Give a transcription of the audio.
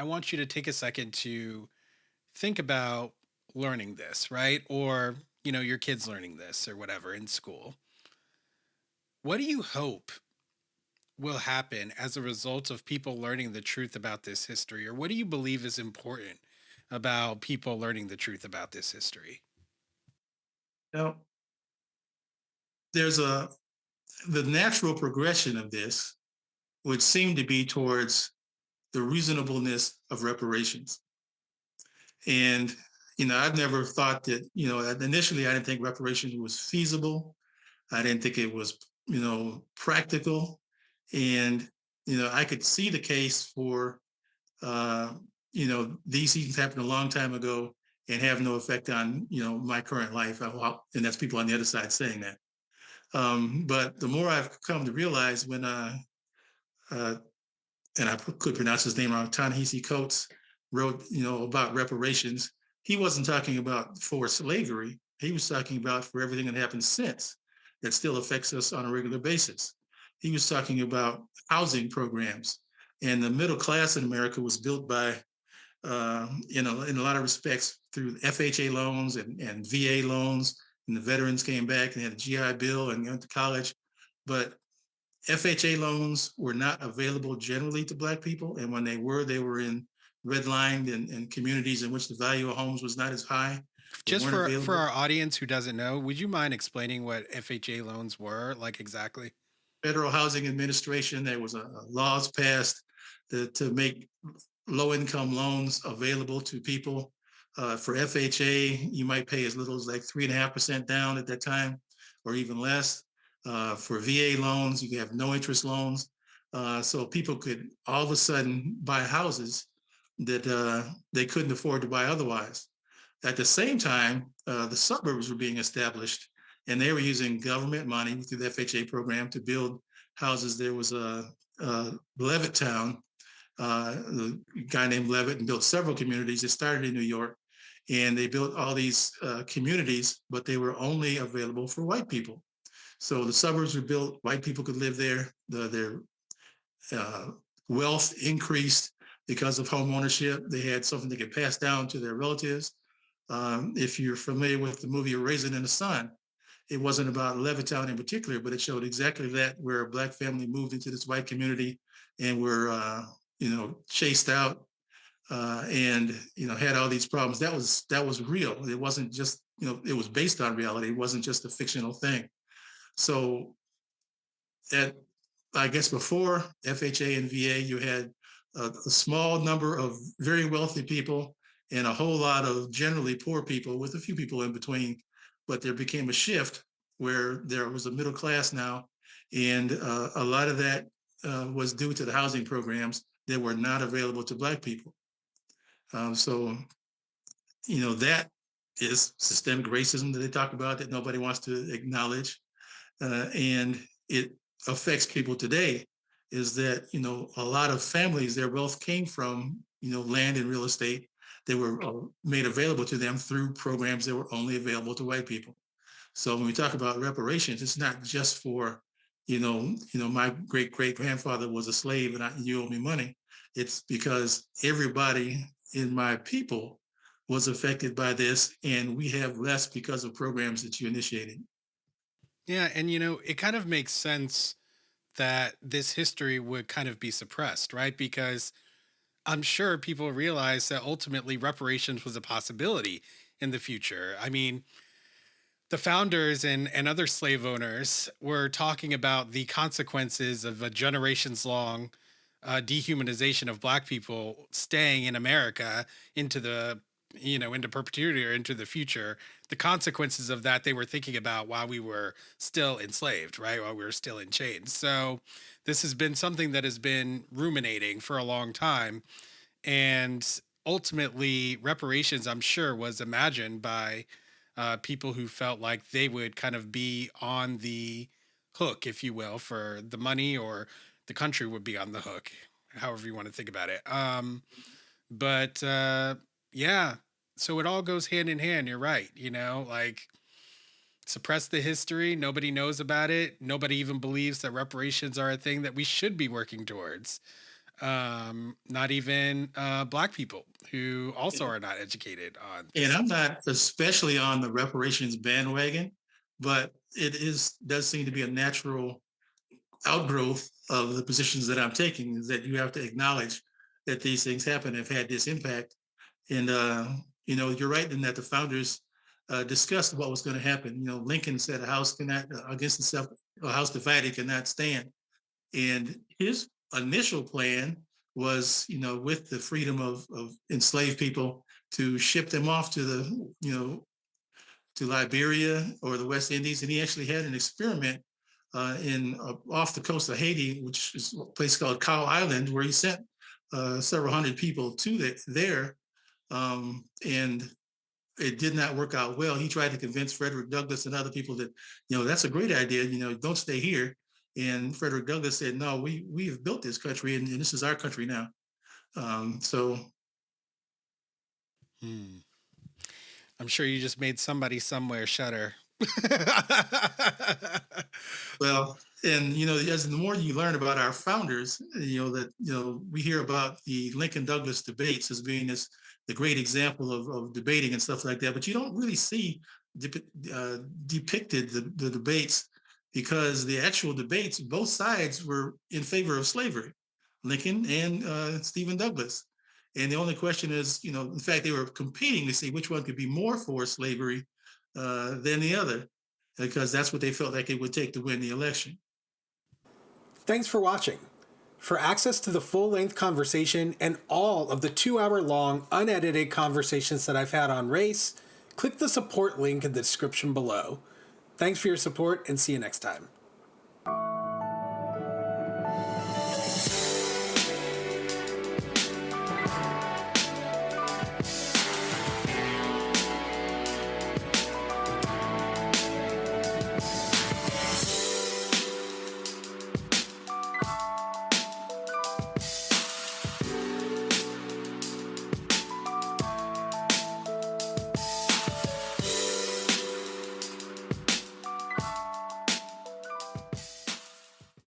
I want you to take a second to think about learning this, right? Or, your kids learning this or whatever in school. What do you hope will happen as a result of people learning the truth about this history? Or what do you believe is important about people learning the truth about this history? Now, there's the natural progression of this would seem to be towards the reasonableness of reparations. And, I've never thought that, initially I didn't think reparations was feasible. I didn't think it was, practical. And, I could see the case for, uh, these things happened a long time ago and have no effect on, my current life. And that's people on the other side saying that. But the more I've come to realize uh, and I could pronounce his name wrong, Ta-Nehisi Coates wrote, about reparations. He wasn't talking about for slavery. He was talking about for everything that happened since that still affects us on a regular basis. He was talking about housing programs. And the middle class in America was built by, in a lot of respects, through FHA loans and VA loans. And the veterans came back and had a GI Bill and went to college. But FHA loans were not available generally to Black people. And when they were in redlined and communities in which the value of homes was not as high. They Just weren't for available. our audience who doesn't know, would you mind explaining what FHA loans were, like exactly? Federal Housing Administration, there was laws passed to make low income loans available to people. For FHA, you might pay as little as like 3.5% down at that time, or even less. For VA loans, you have no interest loans. So people could all of a sudden buy houses that they couldn't afford to buy otherwise. At the same time, the suburbs were being established, and they were using government money through the FHA program to build houses. There was a Levittown, the guy named Levitt, and built several communities. It started in New York, and they built all these communities, but they were only available for white people. So the suburbs were built; white people could live there. Their uh, wealth increased because of home ownership. They had something they could pass down to their relatives. If you're familiar with the movie Raisin in the Sun, it wasn't about Levittown in particular, but it showed exactly that, where a Black family moved into this white community and were, chased out, and had all these problems. That was real. It wasn't just, it was based on reality. It wasn't just a fictional thing. So at I guess before FHA and VA, you had a small number of very wealthy people and a whole lot of generally poor people, with a few people in between. But there became a shift where there was a middle class now, and a lot of that was due to the housing programs that were not available to Black people. So that is systemic racism that they talk about that nobody wants to acknowledge, and it affects people today. Is that a lot of families, their wealth came from land and real estate that were made available to them through programs that were only available to white people. So when we talk about reparations, it's not just for my great great grandfather was a slave and you owe me money. It's because everybody in my people was affected by this, and we have less because of programs that you initiated. Yeah, and it kind of makes sense that this history would kind of be suppressed, right? Because I'm sure people realize that ultimately reparations was a possibility in the future. I mean, the founders and other slave owners were talking about the consequences of a generations long dehumanization of black people staying in America into into perpetuity or into the future. The consequences of that they were thinking about while we were still enslaved, right? While we were still in chains. So this has been something that has been ruminating for a long time. And ultimately, reparations, I'm sure, was imagined by people who felt like they would kind of be on the hook, if you will, for the money, or the country would be on the hook, however you want to think about it. But yeah, so it all goes hand in hand. You're right. Like suppress the history. Nobody knows about it. Nobody even believes that reparations are a thing that we should be working towards. Not even black people who also are not educated on And this. I'm not especially on the reparations bandwagon, but it is does seem to be a natural outgrowth of the positions that I'm taking. Is that you have to acknowledge that these things happen, have had this impact, and you're right in that the founders discussed what was going to happen. Lincoln said a house cannot against itself, a house divided cannot stand, and his initial plan was, with the freedom of enslaved people, to ship them off to to Liberia or the West Indies, and he actually had an experiment in off the coast of Haiti, which is a place called Cow Island, where he sent several hundred people to there, and it did not work out well. He tried to convince Frederick Douglass and other people that, that's a great idea. Don't stay here. And Frederick Douglass said, "No, we have built this country, and this is our country now." So, Hmm. I'm sure you just made somebody somewhere shudder. well, and as the more you learn about our founders, that we hear about the Lincoln Douglas debates as being the great example of debating and stuff like that, but you don't really see depicted the debates, because the actual debates, both sides were in favor of slavery, Lincoln and Stephen Douglas. And the only question is, in fact, they were competing to see which one could be more for slavery than the other, because that's what they felt like it would take to win the election. Thanks for watching. For access to the full-length conversation and all of the 2-hour-long unedited conversations that I've had on race, click the support link in the description below. Thanks for your support, and see you next time.